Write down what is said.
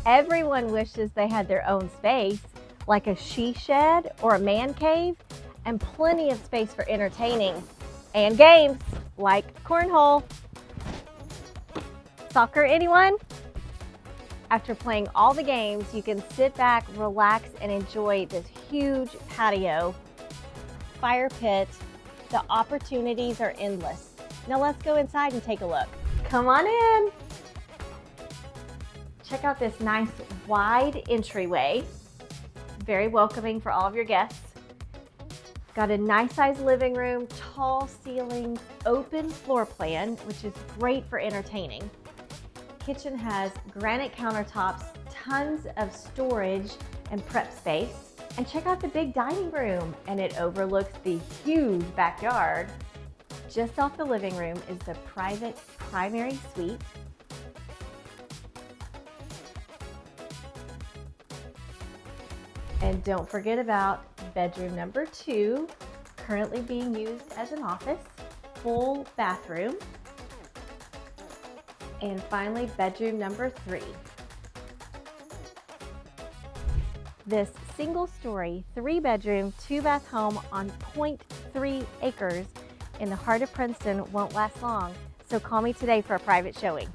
Everyone wishes they had their own space, like a she shed or a man cave, and plenty of space for entertaining and games like cornhole. Soccer, anyone? After playing all the games, you can sit back, relax, and enjoy this huge patio, fire pit. The opportunities are endless. Now let's go inside and take a look. Come on in. Check out this nice wide entryway. Very welcoming for all of your guests. Got a nice sized living room, tall ceilings, open floor plan, which is great for entertaining. Kitchen has granite countertops, tons of storage and prep space. And check out the big dining room, and it overlooks the huge backyard. Just off the living room is the private primary suite. And don't forget about bedroom number 2, currently being used as an office, full bathroom. And finally, bedroom number 3. This single-story, 3-bedroom, 2-bath home on 0.3 acres in the heart of Princeton won't last long, so call me today for a private showing.